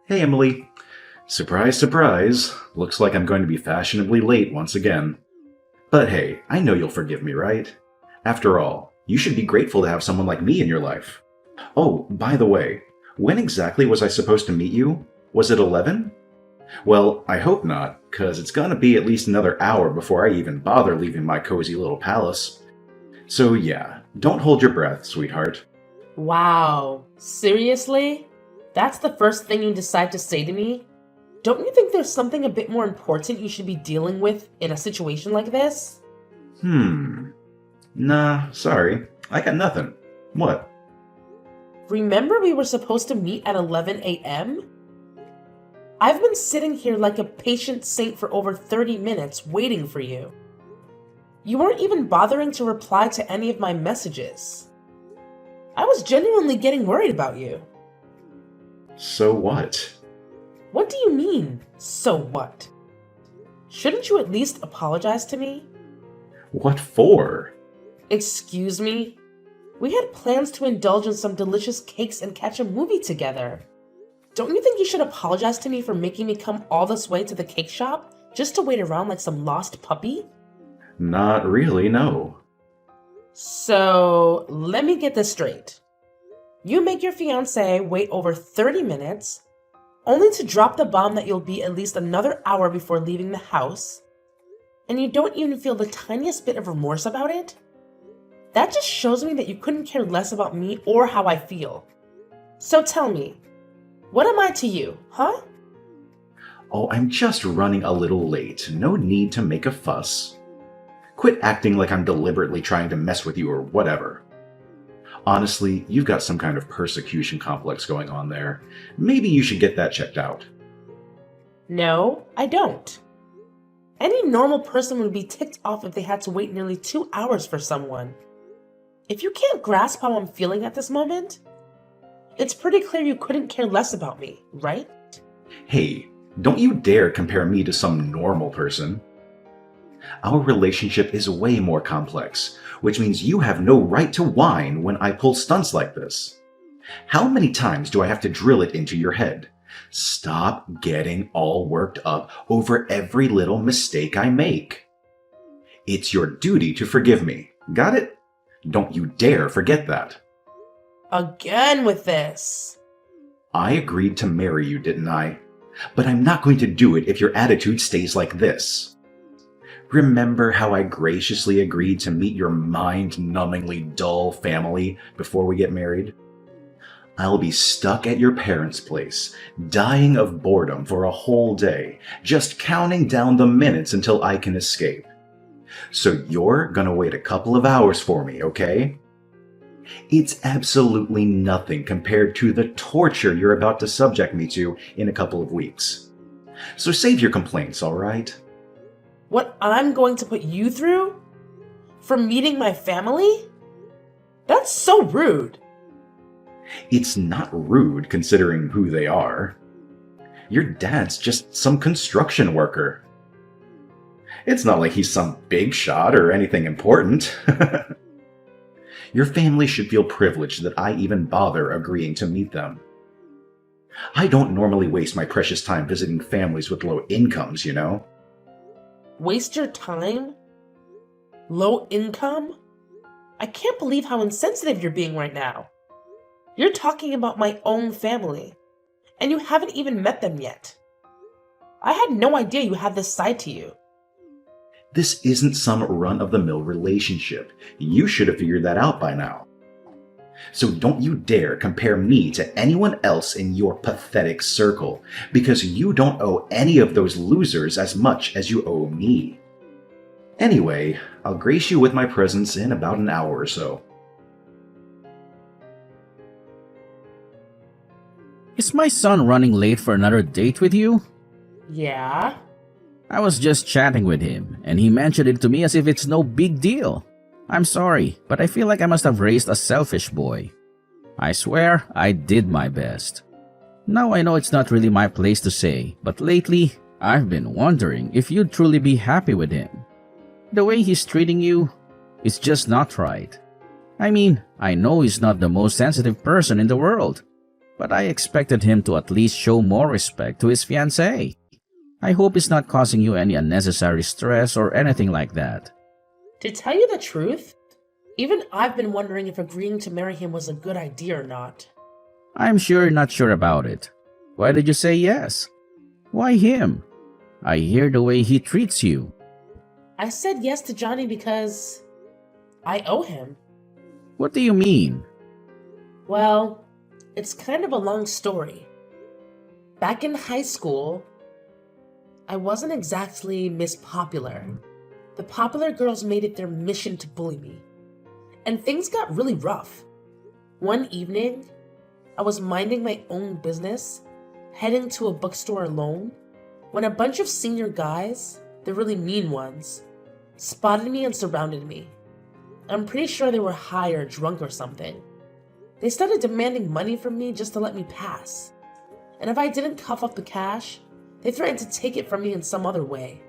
Hey, Emily. Surprise, surprise. Looks like I'm going to be fashionably late once again. But hey, I know you'll forgive me, right? After all, you should be grateful to have someone like me in your life. Oh, by the way, when exactly was I supposed to meet you? Was it 11? Well, I hope not, because it's gonna be at least another hour before I even bother leaving my cozy little palace. So yeah, don't hold your breath, sweetheart. Wow, seriously? That's the first thing you decide to say to me? Don't you think there's something a bit more important you should be dealing with in a situation like this? Nah, sorry. I got nothing. What? Remember we were supposed to meet at 11 a.m.? I've been sitting here like a patient saint for over 30 minutes waiting for you. You weren't even bothering to reply to any of my messages. I was genuinely getting worried about you. So what? What do you mean, so what? Shouldn't you at least apologize to me? What for? Excuse me? We had plans to indulge in some delicious cakes and catch a movie together. Don't you think you should apologize to me for making me come all this way to the cake shop just to wait around like some lost puppy? Not really, no. So, let me get this straight. You make your fiancé wait over 30 minutes, only to drop the bomb that you'll be at least another hour before leaving the house, and you don't even feel the tiniest bit of remorse about it? That just shows me that you couldn't care less about me or how I feel. So tell me, what am I to you, huh? Oh, I'm just running a little late. No need to make a fuss. Quit acting like I'm deliberately trying to mess with you or whatever. Honestly, you've got some kind of persecution complex going on there. Maybe you should get that checked out. No, I don't. Any normal person would be ticked off if they had to wait nearly 2 hours for someone. If you can't grasp how I'm feeling at this moment, it's pretty clear you couldn't care less about me, right? Hey, don't you dare compare me to some normal person. Our relationship is way more complex, which means you have no right to whine when I pull stunts like this. How many times do I have to drill it into your head? Stop getting all worked up over every little mistake I make. It's your duty to forgive me. Got it? Don't you dare forget that. Again with this. I agreed to marry you, didn't I? But I'm not going to do it if your attitude stays like this. Remember how I graciously agreed to meet your mind-numbingly dull family before we get married? I'll be stuck at your parents' place, dying of boredom for a whole day, just counting down the minutes until I can escape. So you're gonna wait a couple of hours for me, okay? It's absolutely nothing compared to the torture you're about to subject me to in a couple of weeks. So save your complaints, alright? What I'm going to put you through? For meeting my family? That's so rude. It's not rude considering who they are. Your dad's just some construction worker. It's not like he's some big shot or anything important. Your family should feel privileged that I even bother agreeing to meet them. I don't normally waste my precious time visiting families with low incomes, you know? Waste your time? Low income? I can't believe how insensitive you're being right now. You're talking about my own family, and you haven't even met them yet. I had no idea you had this side to you. This isn't some run-of-the-mill relationship. You should have figured that out by now. So don't you dare compare me to anyone else in your pathetic circle, because you don't owe any of those losers as much as you owe me. Anyway, I'll grace you with my presence in about an hour or so. Is my son running late for another date with you? Yeah? I was just chatting with him, and he mentioned it to me as if it's no big deal. I'm sorry, but I feel like I must have raised a selfish boy. I swear I did my best. Now I know it's not really my place to say, but lately I've been wondering if you'd truly be happy with him. The way he's treating you is just not right. I mean, I know he's not the most sensitive person in the world, but I expected him to at least show more respect to his fiancée. I hope it's not causing you any unnecessary stress or anything like that. To tell you the truth, even I've been wondering if agreeing to marry him was a good idea or not. I'm sure you're not sure about it. Why did you say yes? Why him? I hear the way he treats you. I said yes to Johnny because I owe him. What do you mean? Well, it's kind of a long story. Back in high school, I wasn't exactly Miss Popular. The popular girls made it their mission to bully me. And things got really rough. One evening, I was minding my own business, heading to a bookstore alone, when a bunch of senior guys, the really mean ones, spotted me and surrounded me. I'm pretty sure they were high or drunk or something. They started demanding money from me just to let me pass. And if I didn't cough up the cash, they threatened to take it from me in some other way.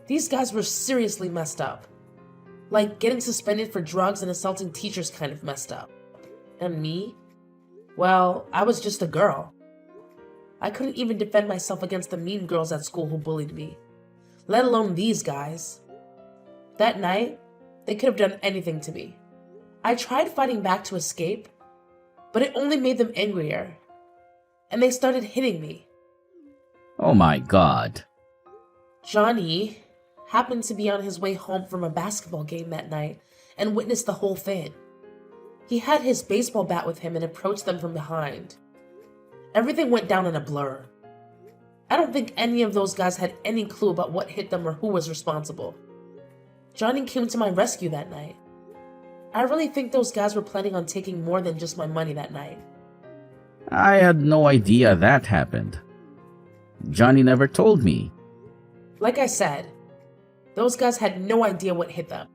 These guys were seriously messed up. Like getting suspended for drugs and assaulting teachers kind of messed up. And me? Well, I was just a girl. I couldn't even defend myself against the mean girls at school who bullied me, let alone these guys. That night, they could have done anything to me. I tried fighting back to escape, but it only made them angrier. And they started hitting me. Oh my God. Johnny happened to be on his way home from a basketball game that night and witnessed the whole thing. He had his baseball bat with him and approached them from behind. Everything went down in a blur. I don't think any of those guys had any clue about what hit them or who was responsible. Johnny came to my rescue that night. I really think those guys were planning on taking more than just my money that night. I had no idea that happened. Johnny never told me. Like I said, those guys had no idea what hit them.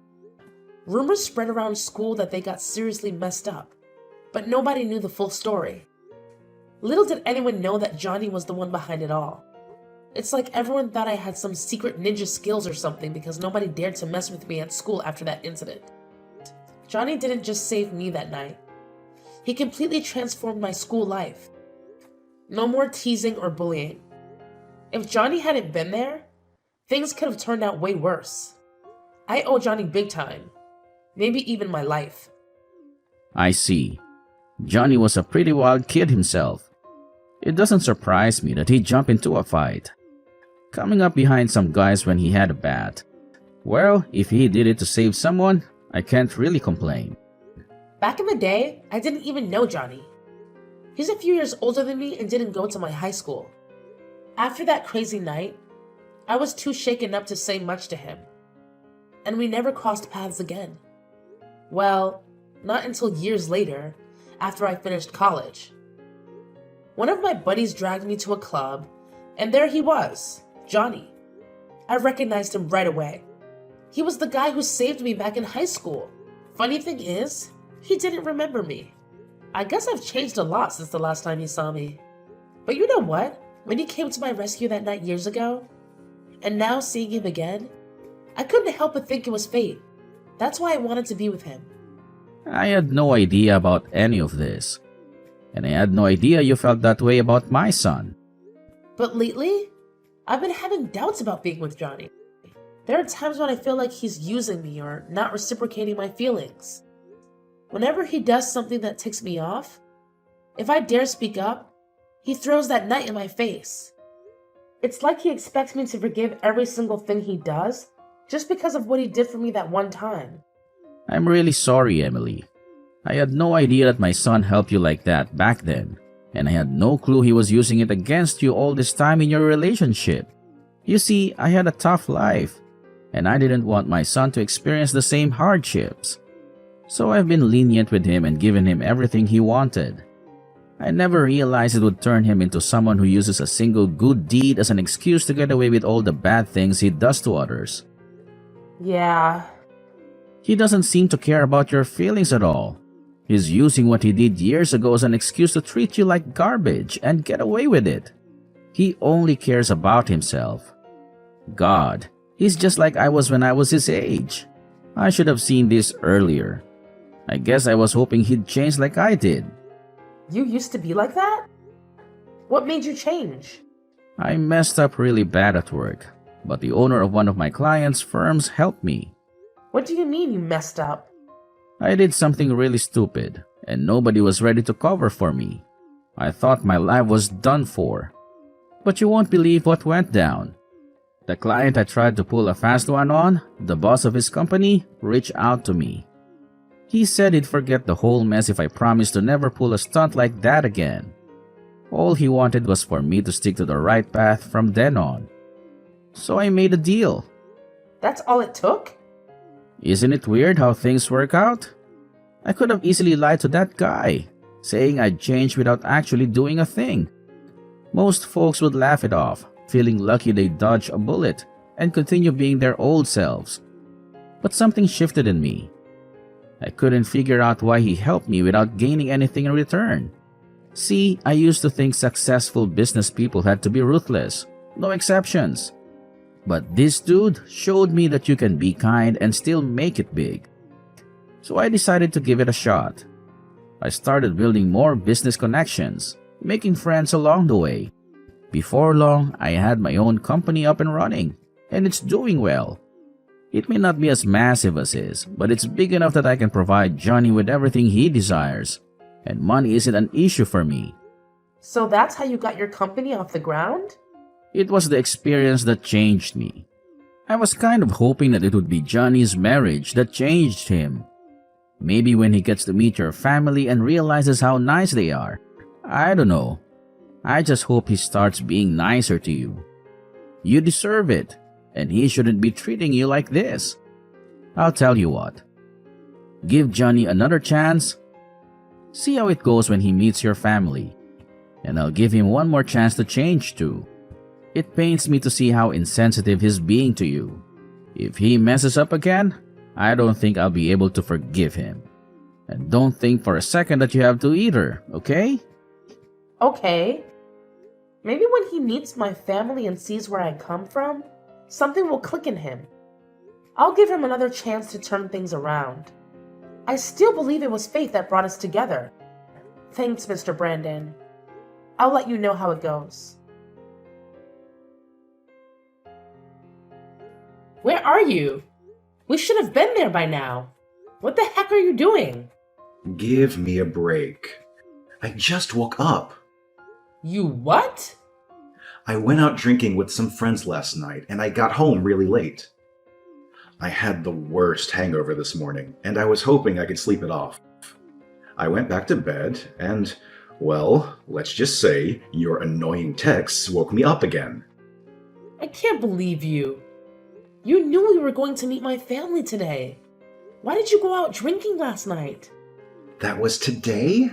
Rumors spread around school that they got seriously messed up, but nobody knew the full story. Little did anyone know that Johnny was the one behind it all. It's like everyone thought I had some secret ninja skills or something because nobody dared to mess with me at school after that incident. Johnny didn't just save me that night. He completely transformed my school life. No more teasing or bullying. If Johnny hadn't been there, things could have turned out way worse. I owe Johnny big time. Maybe even my life. I see. Johnny was a pretty wild kid himself. It doesn't surprise me that he jumped into a fight, coming up behind some guys when he had a bat. Well, if he did it to save someone, I can't really complain. Back in the day, I didn't even know Johnny. He's a few years older than me and didn't go to my high school. After that crazy night, I was too shaken up to say much to him. And we never crossed paths again. Well, not until years later, after I finished college. One of my buddies dragged me to a club, and there he was, Johnny. I recognized him right away. He was the guy who saved me back in high school. Funny thing is, he didn't remember me. I guess I've changed a lot since the last time he saw me. But you know what? When he came to my rescue that night years ago, and now seeing him again, I couldn't help but think it was fate. That's why I wanted to be with him. I had no idea about any of this. And I had no idea you felt that way about my son. But lately, I've been having doubts about being with Johnny. There are times when I feel like he's using me or not reciprocating my feelings. Whenever he does something that ticks me off, if I dare speak up, he throws that knife in my face. It's like he expects me to forgive every single thing he does just because of what he did for me that one time. I'm really sorry, Emily. I had no idea that my son helped you like that back then, and I had no clue he was using it against you all this time in your relationship. You see, I had a tough life, and I didn't want my son to experience the same hardships. So I've been lenient with him and given him everything he wanted. I never realized it would turn him into someone who uses a single good deed as an excuse to get away with all the bad things he does to others. Yeah. He doesn't seem to care about your feelings at all. He's using what he did years ago as an excuse to treat you like garbage and get away with it. He only cares about himself. God, he's just like I was when I was his age. I should have seen this earlier. I guess I was hoping he'd change like I did. You used to be like that? What made you change? I messed up really bad at work, but the owner of one of my clients' firms helped me. What do you mean you messed up? I did something really stupid, and nobody was ready to cover for me. I thought my life was done for. But you won't believe what went down. The client I tried to pull a fast one on, the boss of his company, reached out to me. He said he'd forget the whole mess if I promised to never pull a stunt like that again. All he wanted was for me to stick to the right path from then on. So I made a deal. That's all it took? Isn't it weird how things work out? I could have easily lied to that guy, saying I'd changed without actually doing a thing. Most folks would laugh it off, feeling lucky they dodged a bullet and continue being their old selves. But something shifted in me. I couldn't figure out why he helped me without gaining anything in return. See, I used to think successful business people had to be ruthless, no exceptions. But this dude showed me that you can be kind and still make it big. So I decided to give it a shot. I started building more business connections, making friends along the way. Before long, I had my own company up and running, and it's doing well. It may not be as massive as his, but it's big enough that I can provide Johnny with everything he desires, and money isn't an issue for me. So that's how you got your company off the ground? It was the experience that changed me. I was kind of hoping that it would be Johnny's marriage that changed him. Maybe when he gets to meet your family and realizes how nice they are. I don't know. I just hope he starts being nicer to you. You deserve it, and he shouldn't be treating you like this. I'll tell you what. Give Johnny another chance. See how it goes when he meets your family. And I'll give him one more chance to change too. It pains me to see how insensitive he's being to you. If he messes up again, I don't think I'll be able to forgive him. And don't think for a second that you have to either, okay? Okay. Maybe when he meets my family and sees where I come from, something will click in him. I'll give him another chance to turn things around. I still believe it was fate that brought us together. Thanks, Mr. Brandon. I'll let you know how it goes. Where are you? We should have been there by now. What the heck are you doing? Give me a break. I just woke up. You what? I went out drinking with some friends last night, and I got home really late. I had the worst hangover this morning, and I was hoping I could sleep it off. I went back to bed, and, well, let's just say your annoying texts woke me up again. I can't believe you. You knew we were going to meet my family today. Why did you go out drinking last night? That was today?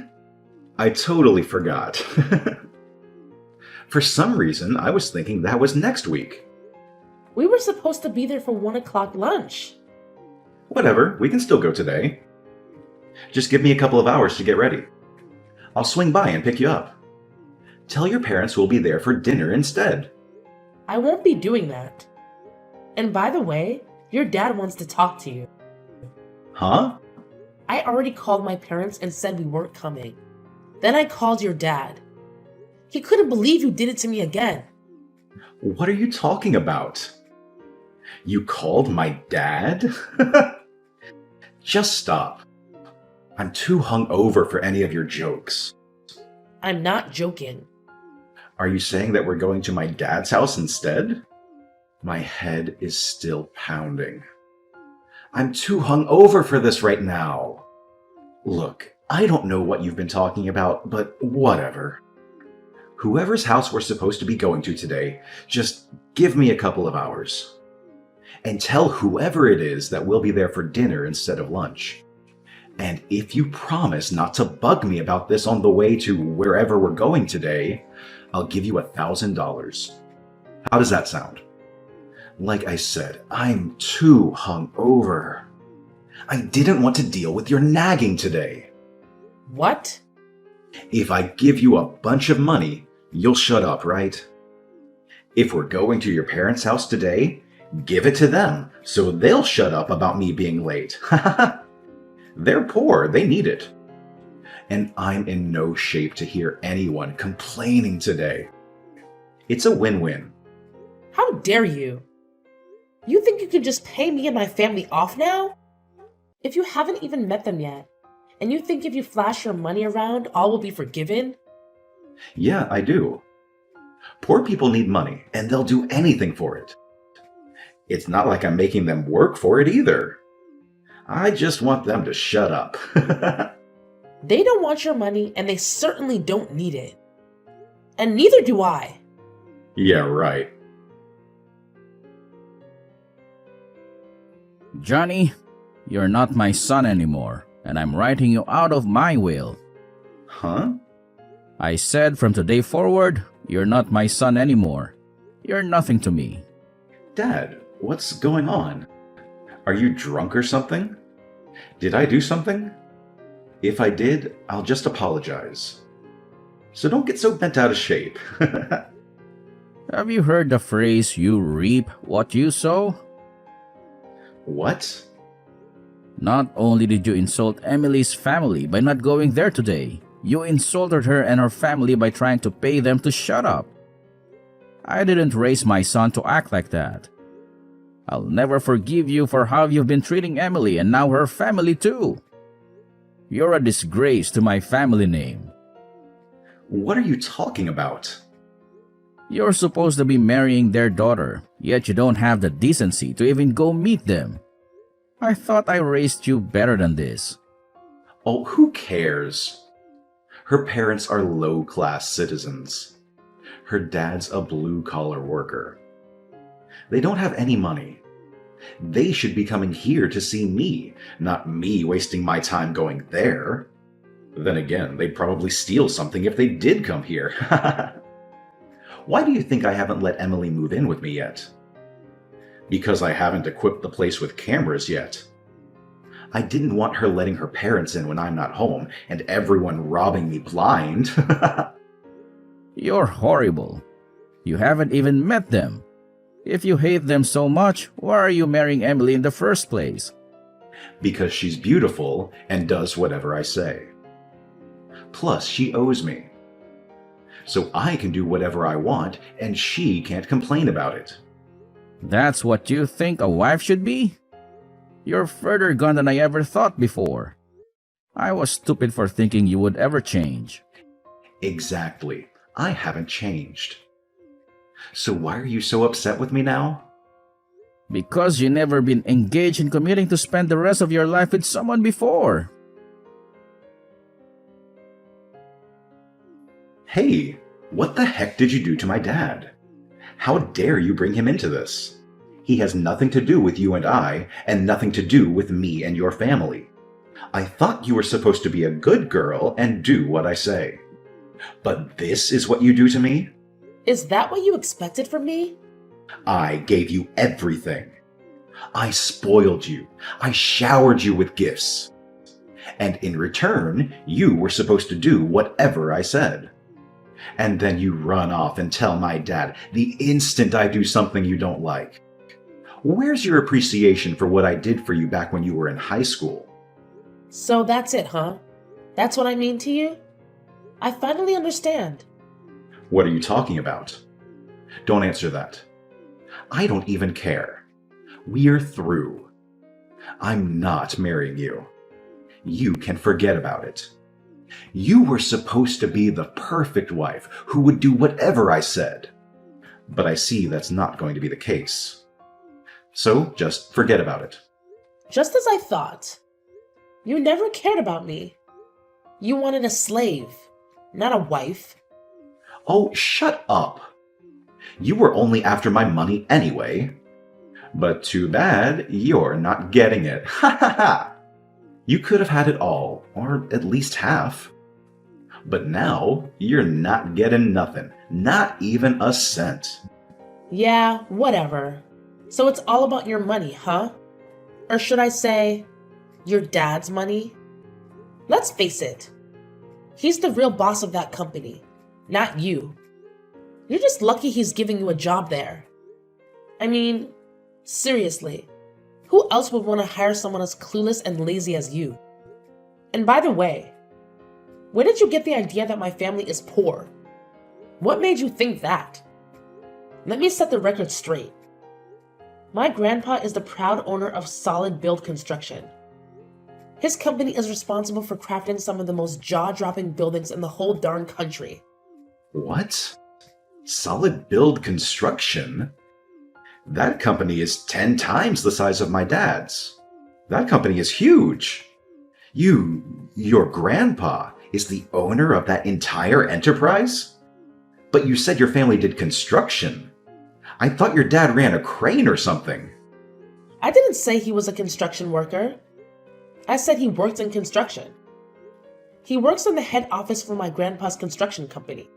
I totally forgot. For some reason, I was thinking that was next week. We were supposed to be there for 1 o'clock lunch. Whatever, we can still go today. Just give me a couple of hours to get ready. I'll swing by and pick you up. Tell your parents we'll be there for dinner instead. I won't be doing that. And by the way, your dad wants to talk to you. Huh? I already called my parents and said we weren't coming. Then I called your dad. He couldn't believe you did it to me again. What are you talking about? You called my dad? Just stop. I'm too hungover for any of your jokes. I'm not joking. Are you saying that we're going to my dad's house instead? My head is still pounding. I'm too hungover for this right now. Look, I don't know what you've been talking about, but whatever. Whoever's house we're supposed to be going to today, just give me a couple of hours. And tell whoever it is that we'll be there for dinner instead of lunch. And if you promise not to bug me about this on the way to wherever we're going today, I'll give you $1,000. How does that sound? Like I said, I'm too hungover. I didn't want to deal with your nagging today. What? If I give you a bunch of money, you'll shut up, right? If we're going to your parents' house today, give it to them so they'll shut up about me being late. They're poor, they need it. and I'm in no shape to hear anyone complaining today. It's a win-win. How dare you? You think you can just pay me and my family off now? If you haven't even met them yet, and you think if you flash your money around, all will be forgiven? Yeah, I do. Poor people need money, and they'll do anything for it. It's not like I'm making them work for it either. I just want them to shut up. They don't want your money, and they certainly don't need it. And neither do I. Yeah, right. Johnny, you're not my son anymore, and I'm writing you out of my will. Huh? I said from today forward, you're not my son anymore. You're nothing to me. Dad, what's going on? Are you drunk or something? Did I do something? If I did, I'll just apologize. So don't get so bent out of shape. Have you heard the phrase, you reap what you sow? What? Not only did you insult Emily's family by not going there today, you insulted her and her family by trying to pay them to shut up. I didn't raise my son to act like that. I'll never forgive you for how you've been treating Emily and now her family too. You're a disgrace to my family name. What are you talking about? You're supposed to be marrying their daughter, yet you don't have the decency to even go meet them. I thought I raised you better than this. Oh, who cares? Her parents are low-class citizens. Her dad's a blue-collar worker. They don't have any money. They should be coming here to see me, not me wasting my time going there. Then again, they'd probably steal something if they did come here. Why do you think I haven't let Emily move in with me yet? Because I haven't equipped the place with cameras yet. I didn't want her letting her parents in when I'm not home and everyone robbing me blind. You're horrible. You haven't even met them. If you hate them so much, why are you marrying Emily in the first place? Because she's beautiful and does whatever I say. Plus, she owes me. So I can do whatever I want and she can't complain about it. That's what you think a wife should be? You're further gone than I ever thought before. I was stupid for thinking you would ever change. Exactly. I haven't changed. So why are you so upset with me now? Because you never been engaged in committing to spend the rest of your life with someone before. Hey, what the heck did you do to my dad? How dare you bring him into this? He has nothing to do with you and I, and nothing to do with me and your family. I thought you were supposed to be a good girl and do what I say. But this is what you do to me? Is that what you expected from me? I gave you everything. I spoiled you. I showered you with gifts. And in return, you were supposed to do whatever I said. And then you run off and tell my dad the instant I do something you don't like. Where's your appreciation for what I did for you back when you were in high school? So that's it, huh? That's what I mean to you? I finally understand. What are you talking about? Don't answer that. I don't even care. We're through. I'm not marrying you. You can forget about it. You were supposed to be the perfect wife who would do whatever I said. But I see that's not going to be the case. So just forget about it. Just as I thought. You never cared about me. You wanted a slave, not a wife. Oh, shut up. You were only after my money anyway. But too bad you're not getting it. Ha ha ha! You could have had it all, or at least half. But now, you're not getting nothing. Not even a cent. Yeah, whatever. So it's all about your money, huh? Or should I say, your dad's money? Let's face it. He's the real boss of that company, not you. You're just lucky he's giving you a job there. I mean, seriously, who else would want to hire someone as clueless and lazy as you? And by the way, Where did you get the idea that my family is poor? What made you think that? Let me set the record straight. My grandpa is the proud owner of Solid Build Construction. His company is responsible for crafting some of the most jaw-dropping buildings in the whole darn country. What? Solid Build Construction? That company is 10 times the size of my dad's. That company is huge. Your grandpa, is the owner of that entire enterprise? But you said your family did construction. I thought your dad ran a crane or something. I didn't say he was a construction worker. I said he worked in construction. He works in the head office for my grandpa's construction company.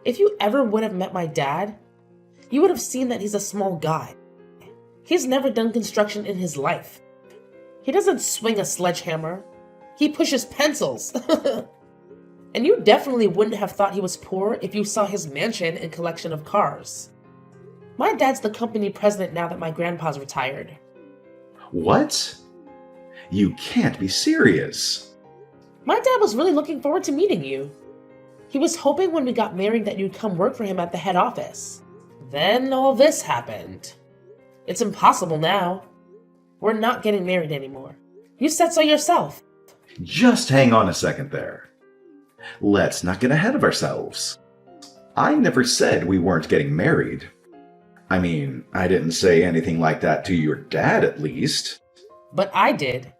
If you ever would have met my dad, you would have seen that he's a small guy. He's never done construction in his life. He doesn't swing a sledgehammer. He pushes pencils. And you definitely wouldn't have thought he was poor if you saw his mansion and collection of cars. My dad's the company president now that my grandpa's retired. What? You can't be serious. My dad was really looking forward to meeting you. He was hoping when we got married that you'd come work for him at the head office. Then all this happened. It's impossible now. We're not getting married anymore. You said so yourself. Just hang on a second there. Let's not get ahead of ourselves. I never said we weren't getting married. I mean, I didn't say anything like that to your dad, at least. But I did.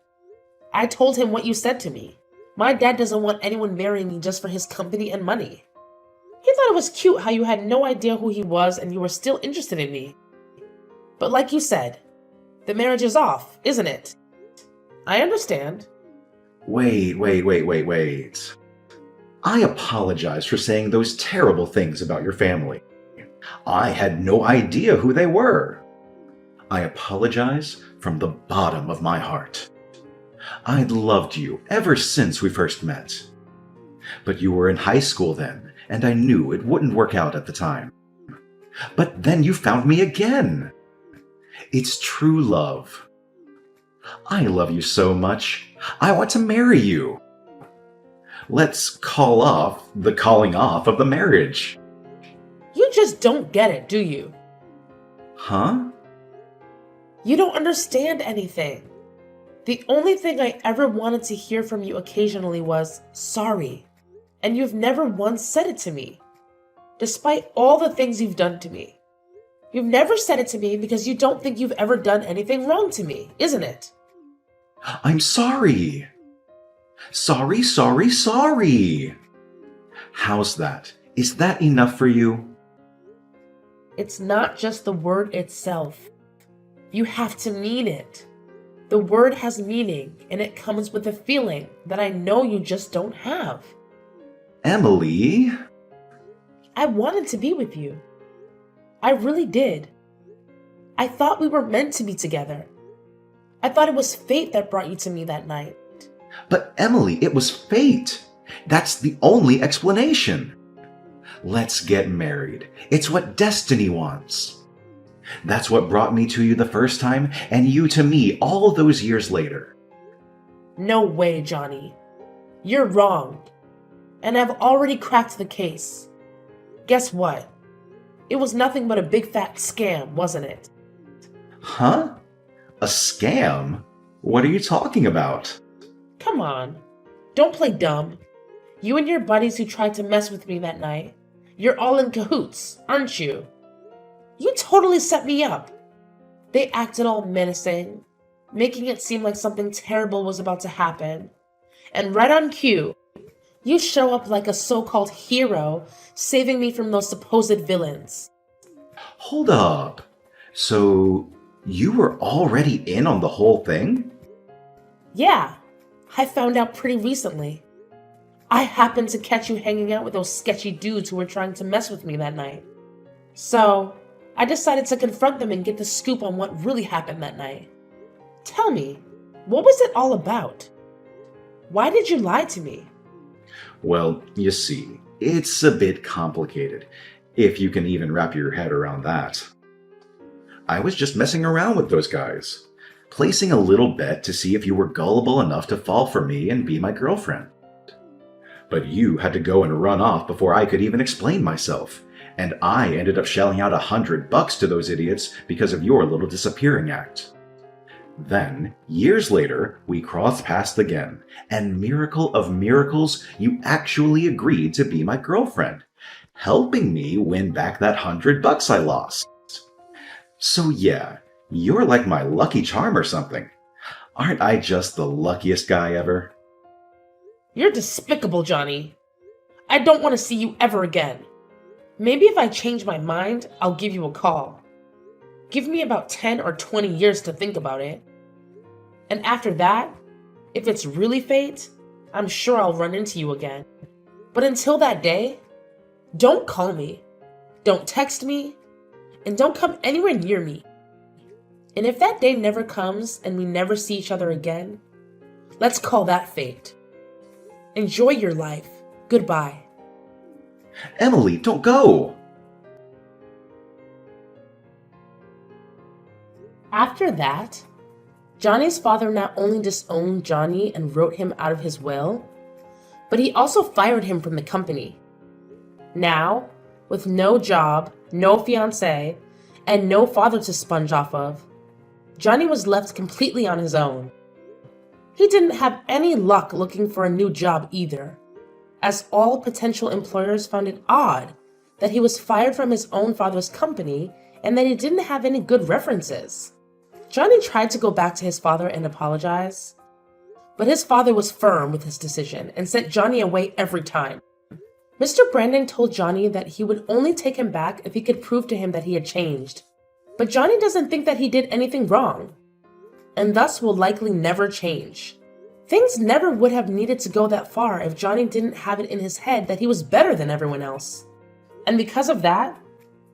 I told him what you said to me. My dad doesn't want anyone marrying me just for his company and money. He thought it was cute how you had no idea who he was and you were still interested in me. But like you said, the marriage is off, isn't it? I understand. Wait. I apologize for saying those terrible things about your family. I had no idea who they were. I apologize from the bottom of my heart. I'd loved you ever since we first met. But you were in high school then, and I knew it wouldn't work out at the time. But then you found me again. It's true love. I love you so much. I want to marry you. Let's call off the calling off of the marriage. You just don't get it, do you? Huh? You don't understand anything. The only thing I ever wanted to hear from you occasionally was sorry. And you've never once said it to me. Despite all the things you've done to me. You've never said it to me because you don't think you've ever done anything wrong to me, isn't it? I'm sorry. Sorry. How's that? Is that enough for you? It's not just the word itself. You have to mean it. The word has meaning, and it comes with a feeling that I know you just don't have. Emily? I wanted to be with you. I really did. I thought we were meant to be together. I thought it was fate that brought you to me that night. But Emily, it was fate. That's the only explanation. Let's get married. It's what destiny wants. That's what brought me to you the first time, and you to me all those years later. No way, Johnny. You're wrong. And I've already cracked the case. Guess what? It was nothing but a big fat scam, wasn't it? Huh? A scam? What are you talking about? Come on. Don't play dumb. You and your buddies who tried to mess with me that night, you're all in cahoots, aren't you? You totally set me up. They acted all menacing, making it seem like something terrible was about to happen. And right on cue, you show up like a so-called hero, saving me from those supposed villains. Hold up. So, you were already in on the whole thing? Yeah, I found out pretty recently. I happened to catch you hanging out with those sketchy dudes who were trying to mess with me that night. So, I decided to confront them and get the scoop on what really happened that night. Tell me, what was it all about? Why did you lie to me? Well, you see, it's a bit complicated, if you can even wrap your head around that. I was just messing around with those guys, placing a little bet to see if you were gullible enough to fall for me and be my girlfriend. But you had to go and run off before I could even explain myself. And I ended up shelling out $100 to those idiots because of your little disappearing act. Then, years later, we crossed paths again, and miracle of miracles, you actually agreed to be my girlfriend, helping me win back that $100 I lost. So yeah, you're like my lucky charm or something. Aren't I just the luckiest guy ever? You're despicable, Johnny. I don't want to see you ever again. Maybe if I change my mind, I'll give you a call. Give me about 10 or 20 years to think about it. And after that, if it's really fate, I'm sure I'll run into you again. But until that day, don't call me, don't text me, and don't come anywhere near me. And if that day never comes and we never see each other again, let's call that fate. Enjoy your life. Goodbye. Emily, don't go! After that, Johnny's father not only disowned Johnny and wrote him out of his will, but he also fired him from the company. Now, with no job, no fiancé, and no father to sponge off of, Johnny was left completely on his own. He didn't have any luck looking for a new job either, as all potential employers found it odd that he was fired from his own father's company and that he didn't have any good references. Johnny tried to go back to his father and apologize, but his father was firm with his decision and sent Johnny away every time. Mr. Brandon told Johnny that he would only take him back if he could prove to him that he had changed, but Johnny doesn't think that he did anything wrong, and thus will likely never change. Things never would have needed to go that far if Johnny didn't have it in his head that he was better than everyone else. And because of that,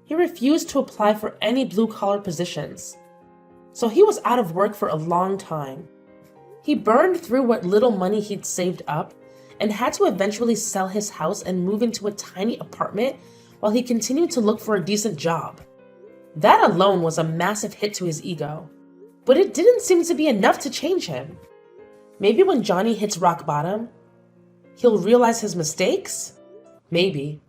he refused to apply for any blue-collar positions. So he was out of work for a long time. He burned through what little money he'd saved up and had to eventually sell his house and move into a tiny apartment while he continued to look for a decent job. That alone was a massive hit to his ego, but it didn't seem to be enough to change him. Maybe when Johnny hits rock bottom, he'll realize his mistakes? Maybe.